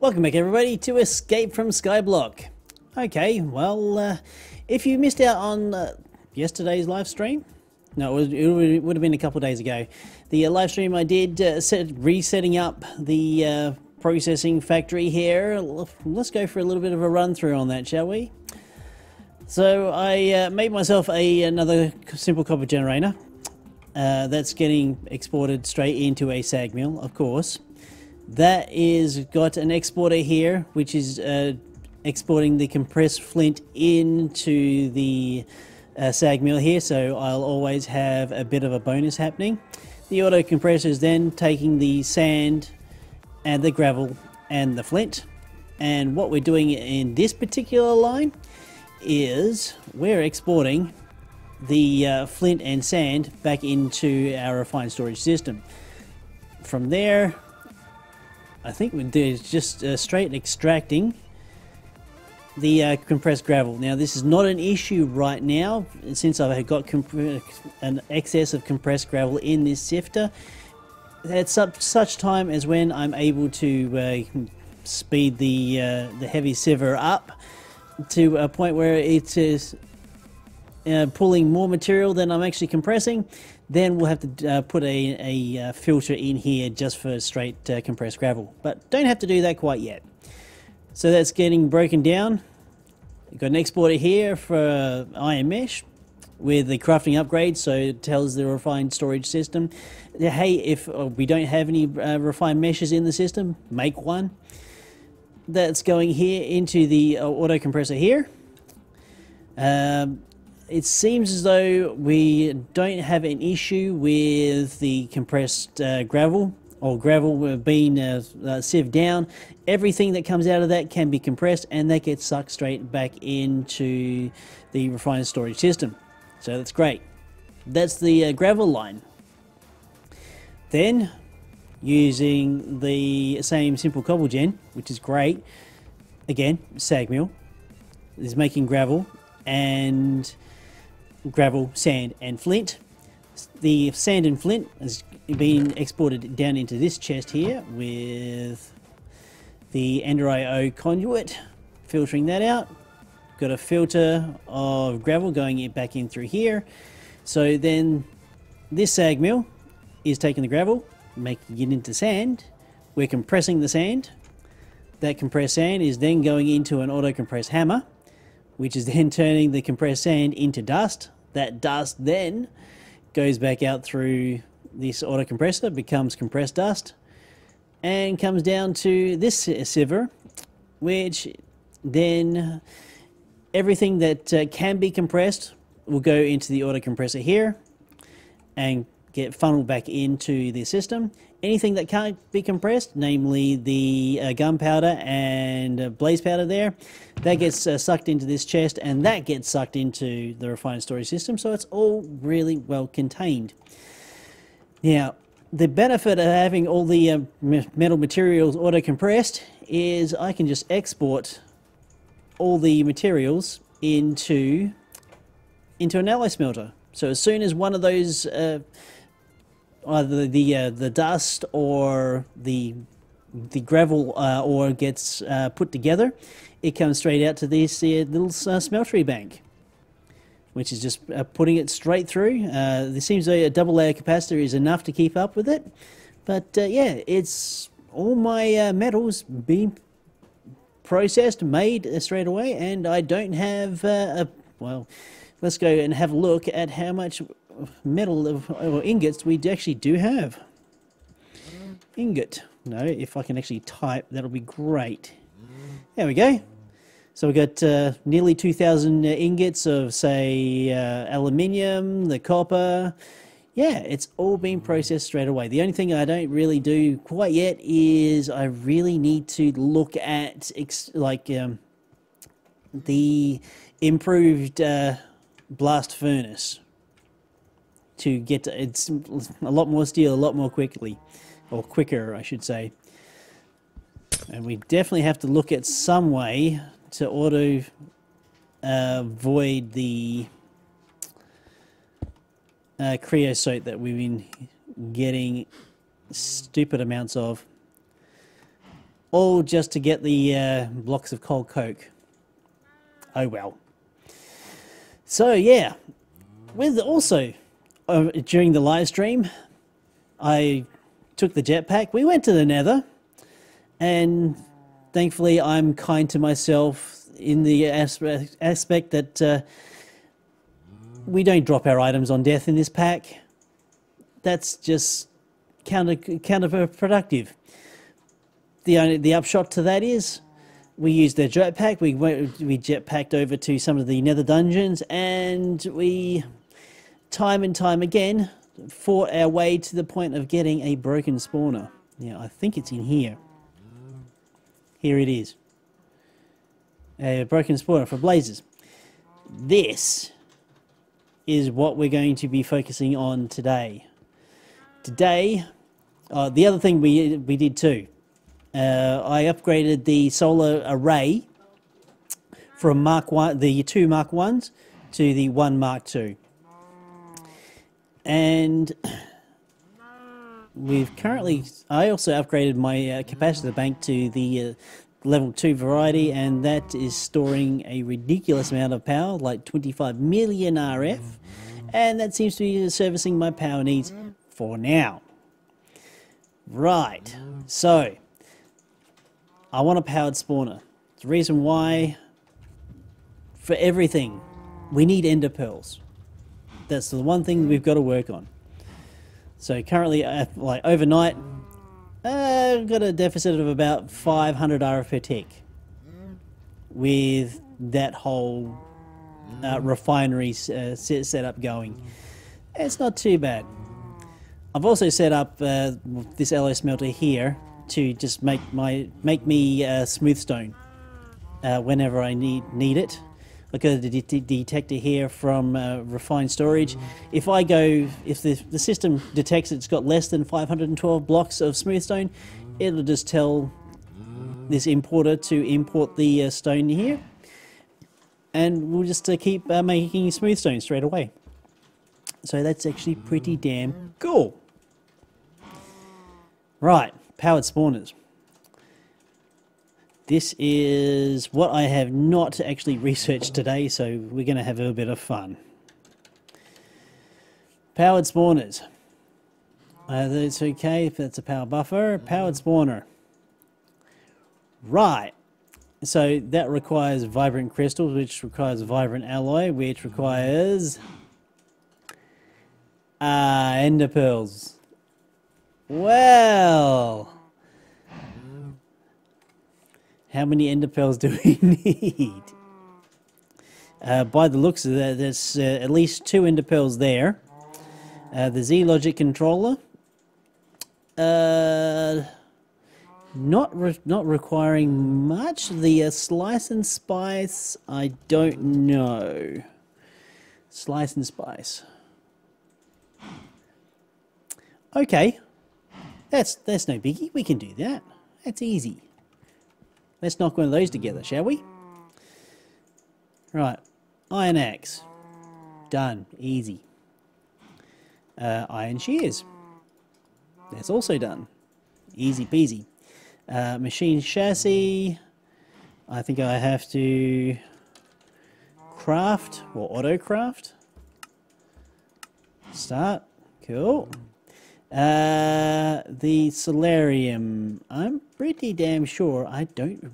Welcome back everybody to Escape from Skyblock. Okay, well, if you missed out on yesterday's live stream, no, it would have been a couple of days ago, the live stream I did resetting up the processing factory here. Let's go for a little bit of a run through on that, shall we? So I made myself another simple copper generator that's getting exported straight into a sag mill, of course. That is got an exporter here, which is exporting the compressed flint into the sag mill here, so I'll always have a bit of a bonus happening. The auto compressor is then taking the sand and the gravel and the flint, and what we're doing in this particular line is we're exporting the flint and sand back into our refined storage system. From there, I think there's just straight extracting the compressed gravel. Now this is not an issue right now since I've got an excess of compressed gravel in this sifter. At such time as when I'm able to speed the heavy sieve up to a point where it is pulling more material than I'm actually compressing, then we'll have to put a filter in here just for straight compressed gravel. But don't have to do that quite yet. So that's getting broken down. We've got an exporter here for iron mesh with the crafting upgrade, so it tells the refined storage system, hey, if we don't have any refined meshes in the system, make one. That's going here into the auto compressor here. It seems as though we don't have an issue with the compressed gravel or gravel being sieved down. Everything that comes out of that can be compressed and that gets sucked straight back into the refined storage system. So that's great. That's the gravel line. Then, using the same simple cobble gen, which is great, again, sag mill, is making gravel, sand and flint. The sand and flint has been exported down into this chest here with the Ender.io conduit, filtering that out. Got a filter of gravel going back in through here. So then this sag mill is taking the gravel, making it into sand. We're compressing the sand. That compressed sand is then going into an auto compress hammer, which is then turning the compressed sand into dust. That dust then goes back out through this auto compressor, becomes compressed dust, and comes down to this siever, which then everything that can be compressed will go into the auto compressor here and get funneled back into the system. Anything that can't be compressed, namely the gunpowder and blaze powder there, that gets sucked into this chest, and that gets sucked into the refined storage system, so it's all really well contained. Now, the benefit of having all the metal materials auto-compressed is I can just export all the materials into an alloy smelter. So as soon as one of those either the dust or the gravel ore gets put together, it comes straight out to this little smeltery bank, which is just putting it straight through. There seems like a double layer capacitor is enough to keep up with it, but yeah, it's all my metals being processed, made straight away, and I don't have well, let's go and have a look at how much metal or ingots we actually do have. Ingot. No, if I can actually type, that'll be great. There we go. So we've got nearly 2,000 ingots of, say, aluminium, the copper. Yeah, it's all being processed straight away. The only thing I don't really do quite yet is I really need to look at the improved blast furnace to get to, it's a lot more steel, a lot more quickly, or quicker, I should say. And we definitely have to look at some way to auto void the creosote that we've been getting stupid amounts of. all just to get the blocks of cold coke. Oh well. So yeah, with also during the live stream, I took the jetpack. We went to the Nether, and thankfully I'm kind to myself in the aspect that we don't drop our items on death in this pack. That's just counterproductive. The upshot to that is we used their jetpack. We jetpacked over to some of the Nether dungeons, and we time and time again fought our way to the point of getting a broken spawner. Yeah, I think it's in here. Here it is. A broken spawner for blazes. This is what we're going to be focusing on today. Today, the other thing we did too, I upgraded the solar array from the 2 Mark 1s to the 1 Mark 2. And I also upgraded my capacitor bank to the level 2 variety, and that is storing a ridiculous amount of power, like 25 million RF, and that seems to be servicing my power needs for now. Right, so I want a powered spawner. The reason why, for everything, we need ender pearls. That's the one thing we've got to work on. So currently, like overnight, I've got a deficit of about 500 RF per tick with that whole refinery setup going. It's not too bad. I've also set up this alloy smelter here to just make me smooth stone whenever I need it. Look at the detector here from refined storage. If the system detects it's got less than 512 blocks of smooth stone, it'll just tell this importer to import the stone here, and we'll just keep making smooth stone straight away. So that's actually pretty damn cool. Right, powered spawners. This is what I have not actually researched today, so we're going to have a bit of fun. Powered spawners. That's okay if that's a power buffer. Powered spawner. Right. So that requires vibrant crystals, which requires vibrant alloy, which requires ender pearls. Well, how many ender pearls do we need? By the looks of that, there's at least 2 ender pearls there. The Z Logic controller, not requiring much. The slice and spice, I don't know. Slice and spice. Okay, that's no biggie. We can do that. That's easy. Let's knock one of those together, shall we? Right, iron axe. Done, easy. Iron shears. That's also done. Easy peasy. Machine chassis. I think I have to craft or auto craft. Start. Cool. The solarium. I'm pretty damn sure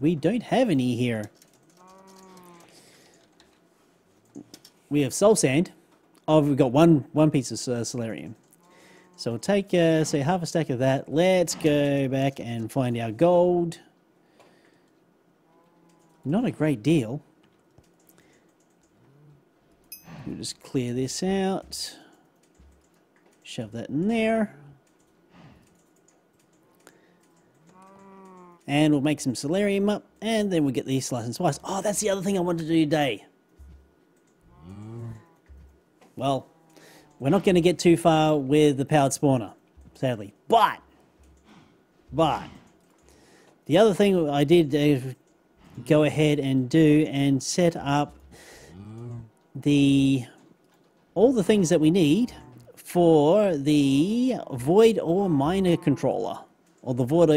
we don't have any here. We have soul sand. Oh, we've got one piece of solarium. So we'll take, say, half a stack of that. Let's go back and find our gold. Not a great deal. We'll just clear this out. Shove that in there. And we'll make some solarium up, and then we'll get these slice and spice. Oh, that's the other thing I wanted to do today. Well, we're not going to get too far with the powered spawner, sadly. But the other thing I did go ahead and do and set up all the things that we need for the void or miner controller, or the void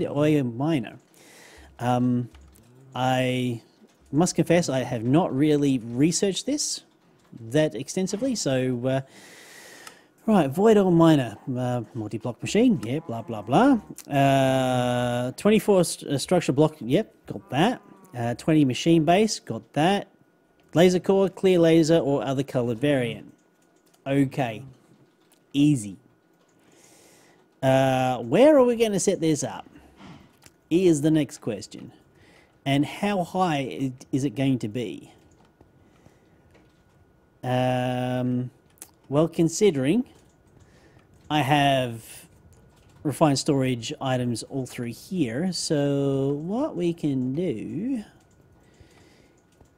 oil miner. I must confess I have not really researched this that extensively, so right, void oil miner, multi-block machine, yeah, blah blah blah. 24 structure block, yep, got that. 20 machine base, got that. Laser core, clear laser, or other colored variant. Okay, easy. Where are we going to set this up? Here's the next question. And how high is it going to be? Well, considering I have refined storage items all through here, so what we can do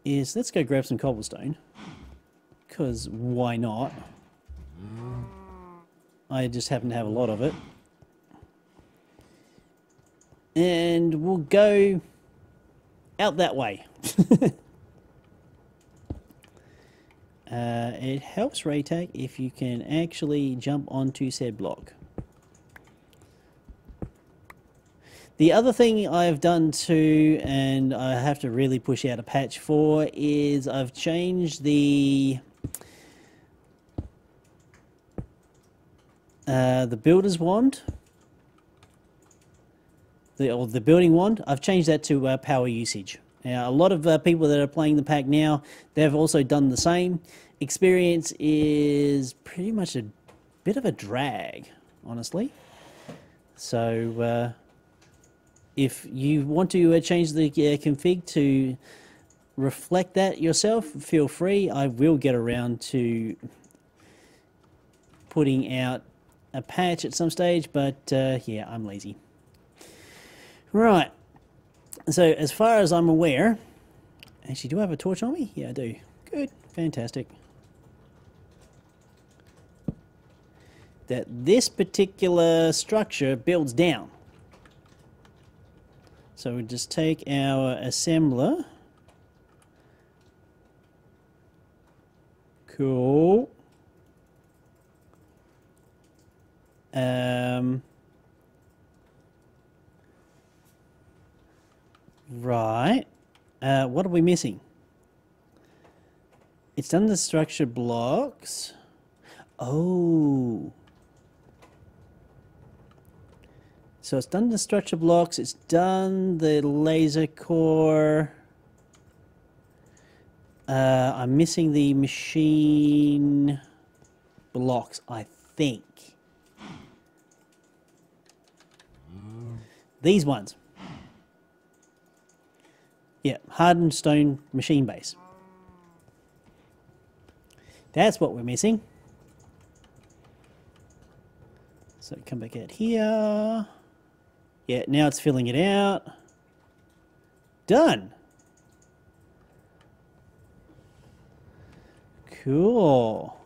is let's go grab some cobblestone, because why not? I just happen to have a lot of it. And we'll go out that way. It helps, Raetac, if you can actually jump onto said block. The other thing I've done too, and I have to really push out a patch for, is I've changed the builder's wand, the building wand. I've changed that to power usage. Now, a lot of people that are playing the pack now, they've also done the same. Experience is pretty much a bit of a drag, honestly. So if you want to change the config to reflect that yourself, feel free. I will get around to putting out a patch at some stage, but yeah, I'm lazy. Right. So as far as I'm aware, actually, do I have a torch on me? Yeah, I do. Good. Fantastic. That this particular structure builds down. So we just take our assembler. Cool. Right. What are we missing? It's done the structure blocks. Oh. So it's done the structure blocks. It's done the laser core. I'm missing the machine blocks, I think. These ones. Yeah, hardened stone machine base. That's what we're missing. So come back out here. Yeah, now it's filling it out. Done. Cool.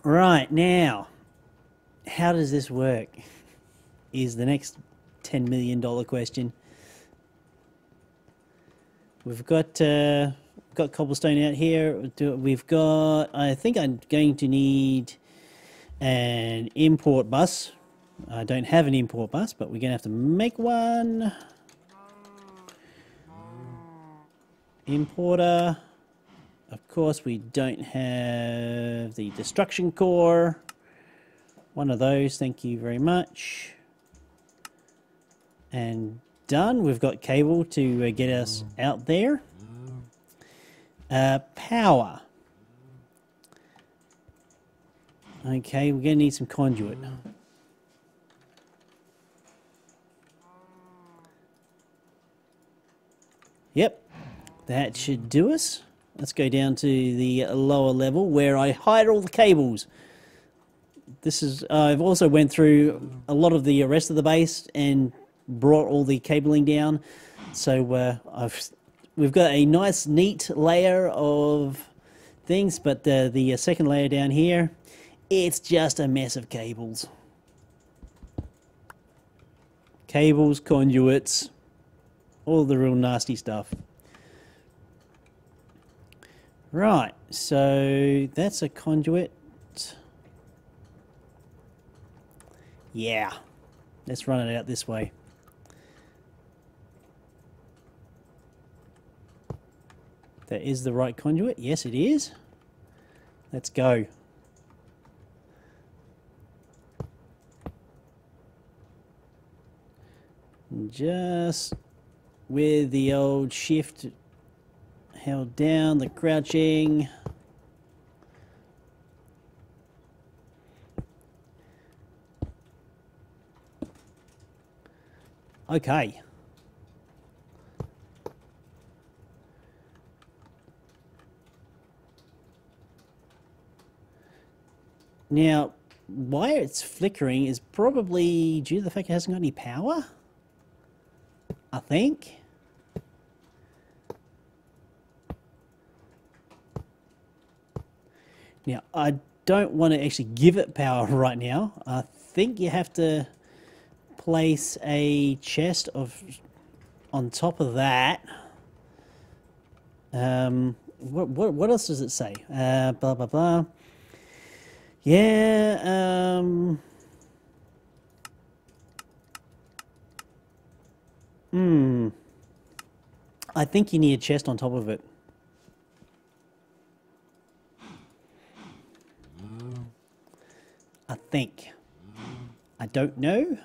Right, now, how does this work? Is the next $10 million question. We've got cobblestone out here. We've got, I think I'm going to need an import bus. I don't have an import bus, but we're going to have to make one. Importer. Of course, we don't have the destruction core. One of those, thank you very much. And done. We've got cable to get us out there. Power. Okay, we're going to need some conduit. Yep, that should do us. Let's go down to the lower level where I hide all the cables. This is, I've also went through a lot of the rest of the base and brought all the cabling down. So we've got a nice neat layer of things, but the second layer down here, it's just a mess of cables. Cables, conduits, all the real nasty stuff. Right, so that's a conduit Yeah. Let's run it out this way. That is the right conduit. Yes, it is. Let's go. Just with the old shift held down, the crouching. Okay. Now, why it's flickering is probably due to the fact it hasn't got any power, I think. Now, I don't want to actually give it power right now. I think you have to place a chest on top of that. What else does it say? Blah, blah, blah. Yeah, I think you need a chest on top of it. I think. I don't know.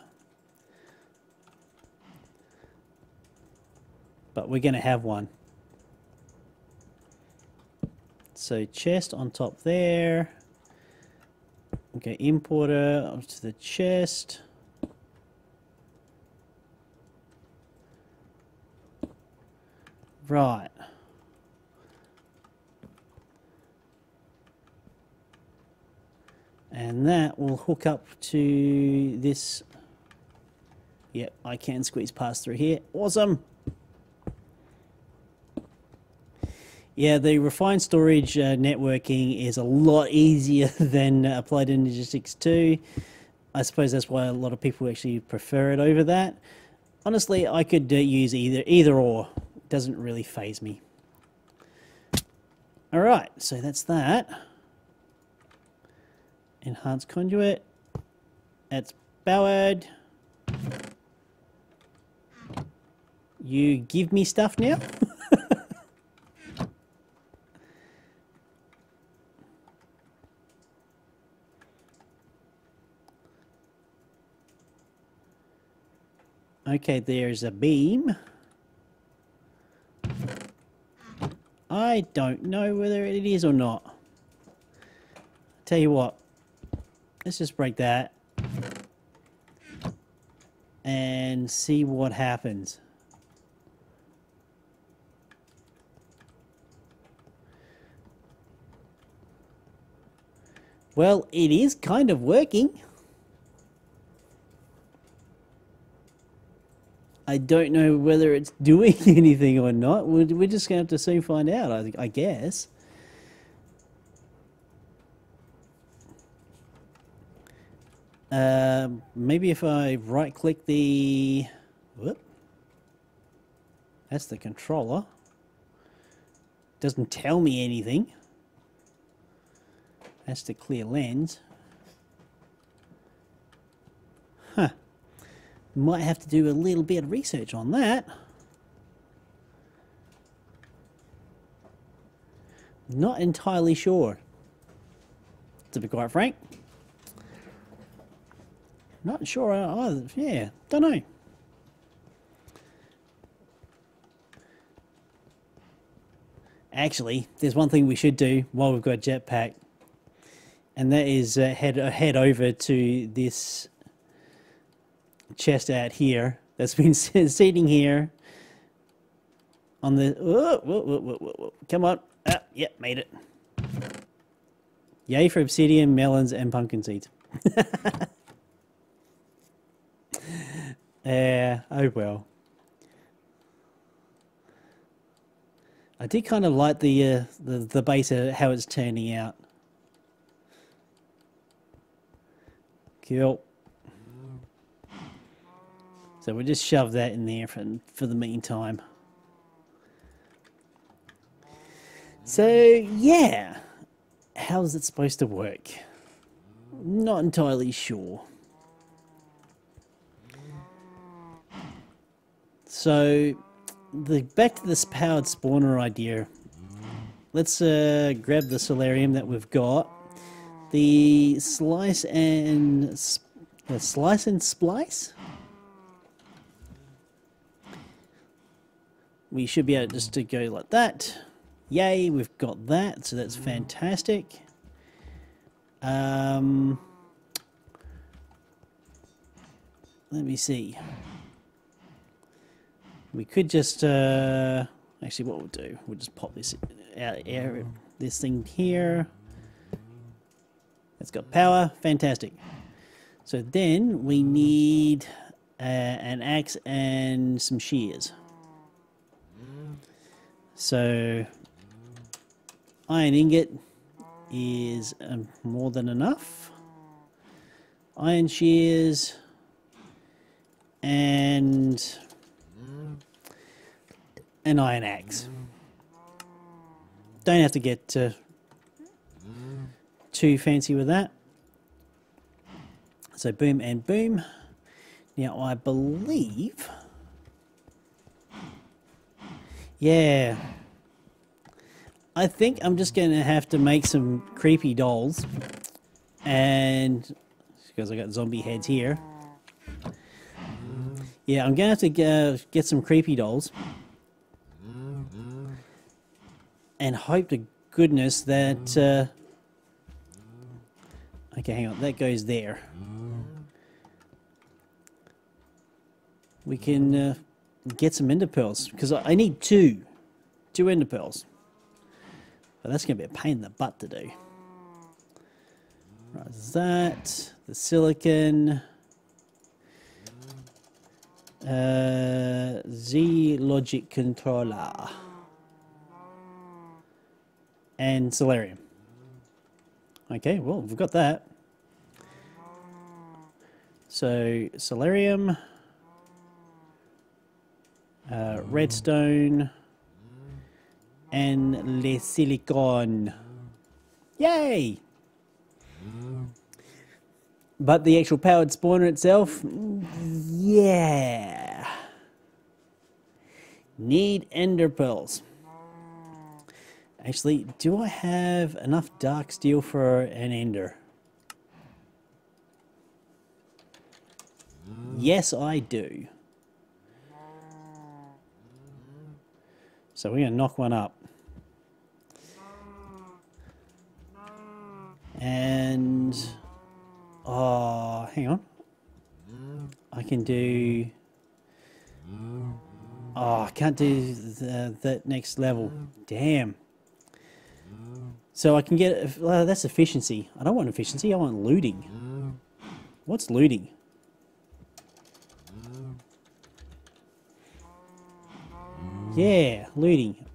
But we're going to have one. So chest on top there. Okay, importer onto the chest. Right. And that will hook up to this. Yep, I can squeeze past through here. Awesome. Yeah, the refined storage networking is a lot easier than Applied Energistics 2. I suppose that's why a lot of people actually prefer it over that. Honestly, I could use either or. It doesn't really faze me. All right, so that's that. Enhanced conduit. That's powered. You give me stuff now? Okay, there's a beam. I don't know whether it is or not. Tell you what, let's just break that and see what happens. Well, it is kind of working. I don't know whether it's doing anything or not. We're just going to have to soon find out, I guess. Maybe if I right-click the... Whoop. That's the controller. Doesn't tell me anything. That's the clear lens. Huh. Might have to do a little bit of research on that. Not entirely sure, to be quite frank. Not sure either. Yeah, don't know. Actually, there's one thing we should do while we've got Jetpack, and that is head over to this chest out here that's been sitting here on the... whoa. Come on. Yep, made it. Yay for obsidian, melons, and pumpkin seeds. Oh well. I did kind of like the base of how it's turning out. Cool. So we'll just shove that in there for the meantime. So yeah, how's it supposed to work? Not entirely sure. So, back to this powered spawner idea. Let's grab the solarium that we've got. The slice and splice. We should be able just to go like that. Yay, we've got that, so that's fantastic. Let me see. We could just actually, what we'll do, we'll just pop this out area, this thing here. It's got power, fantastic. So then we need an axe and some shears. So iron ingot is more than enough. Iron shears and an iron axe. Don't have to get too fancy with that. So boom and boom. Now I believe, yeah, I think I'm just going to have to make some creepy dolls, and because I got zombie heads here. Yeah, I'm going to have to get some creepy dolls and hope to goodness that okay, hang on, that goes there. We can get some ender pearls, because I need two ender pearls. But that's going to be a pain in the butt to do. Right, that, the silicon, Z logic controller, and solarium. Okay, well, we've got that. So solarium, redstone, and le silicon. Yay! But the actual powered spawner itself, yeah. Need ender pearls. Actually, do I have enough dark steel for an ender? Yes, I do. So we're going to knock one up. And, oh, hang on. I can do, oh, I can't do that next level. Damn. So I can get, that's efficiency. I don't want efficiency, I want looting. What's looting? Yeah, looting.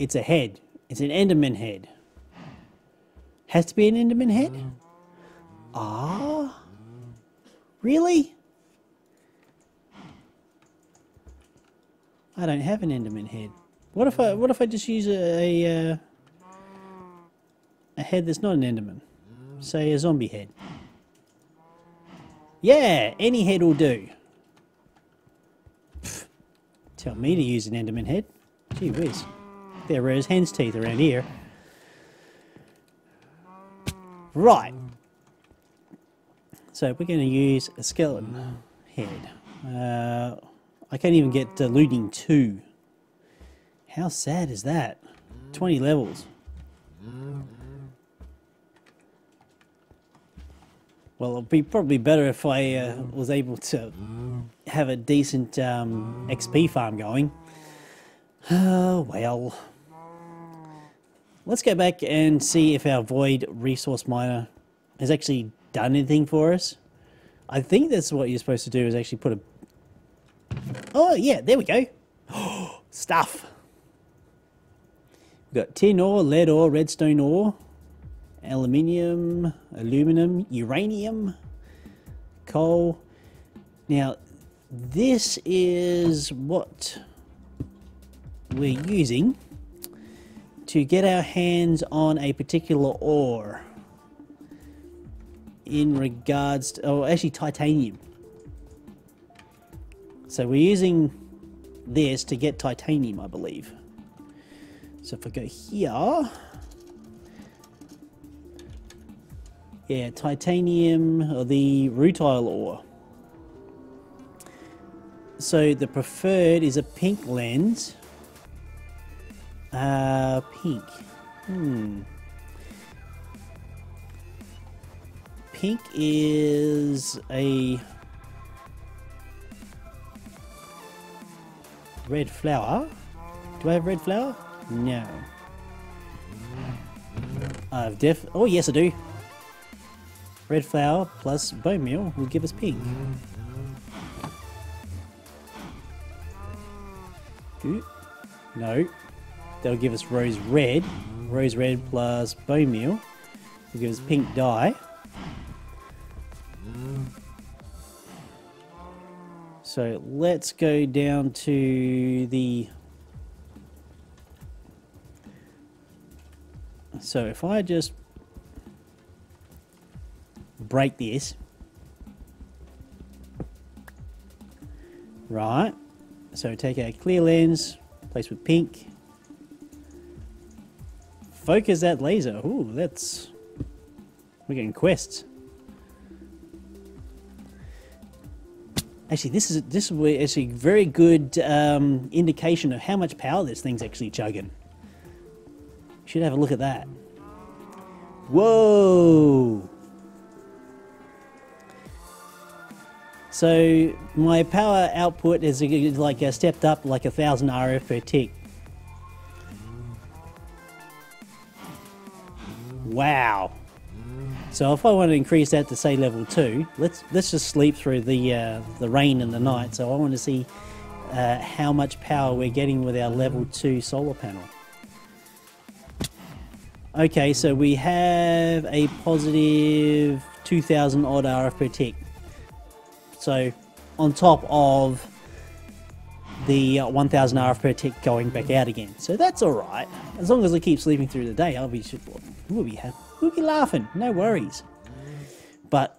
It's a head. It's an Enderman head. Has to be an Enderman head? Ah? Really? I don't have an Enderman head. What if I just use a head that's not an Enderman? Say a zombie head. Yeah, any head will do. Pfft, tell me to use an Enderman head. Gee whiz. There are his hen's teeth around here. Right. So we're going to use a skeleton head. I can't even get looting 2. How sad is that? 20 levels. Well, it'd be probably better if I was able to have a decent XP farm going. Well. Let's go back and see if our void resource miner has actually done anything for us. I think that's what you're supposed to do, is actually put a... Oh, yeah, there we go. Stuff. We've got tin ore, lead ore, redstone ore, aluminium, aluminum, uranium, coal. Now, this is what we're using to get our hands on a particular ore in regards to, oh, actually titanium. So we're using this to get titanium, I believe. So if I go here, yeah, titanium or the rutile ore. So the preferred is a pink lens. Pink. Pink is a red flower. Do I have red flower? No. Oh yes I do. Red flower plus bone meal will give us pink. No. That'll give us rose red. Rose red plus bone meal will give us pink dye. So let's go down to the... So if I just break this, right, so take our clear lens, place with pink, focus that laser. Ooh, that's, we're getting quests. Actually, this is actually a very good indication of how much power this thing's actually chugging. Should have a look at that. Whoa! So my power output is like stepped up like 1,000 RF per tick. Wow! So if I want to increase that to say level 2, let's just sleep through the rain and the night. So I want to see how much power we're getting with our level 2 solar panel. Okay, so we have a positive 2,000 odd RF per tick. So on top of the 1,000 RF per tick going back out again. So that's alright. As long as I keep sleeping through the day, we'll be happy. We'll be laughing, no worries. But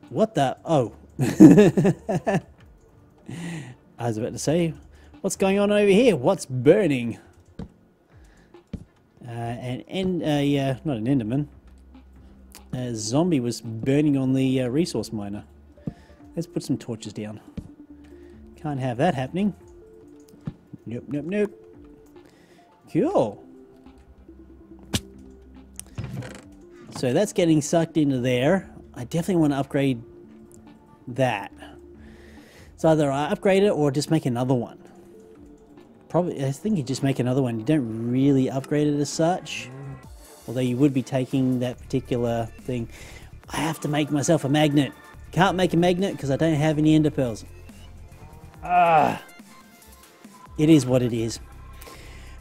what the... Oh. I was about to say, what's going on over here? What's burning? Not an enderman. A zombie was burning on the resource miner. Let's put some torches down. Can't have that happening. Nope, nope, nope. Cool. So that's getting sucked into there. I definitely want to upgrade that. So either I upgrade it or just make another one. Probably, I think you just make another one. You don't really upgrade it as such. Although you would be taking that particular thing. I have to make myself a magnet. Can't make a magnet because I don't have any ender pearls. It is what it is.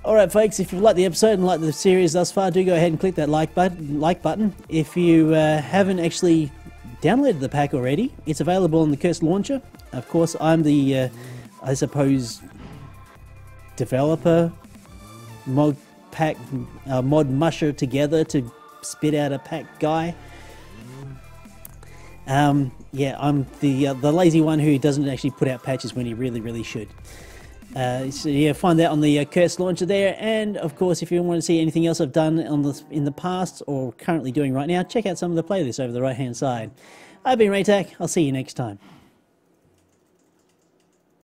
Alright folks, if you've liked the episode and liked the series thus far, do go ahead and click that like button. If you haven't actually downloaded the pack already, it's available on the Curse launcher. Of course, I'm the, I suppose, developer, Modpack, mod musher together to spit out a pack guy. Yeah, I'm the lazy one who doesn't actually put out patches when he really should. So yeah, find that on the Curse launcher there, and of course if you want to see anything else I've done in the past or currently doing right now, check out some of the playlists over the right hand side. I've been Raetac, I'll see you next time.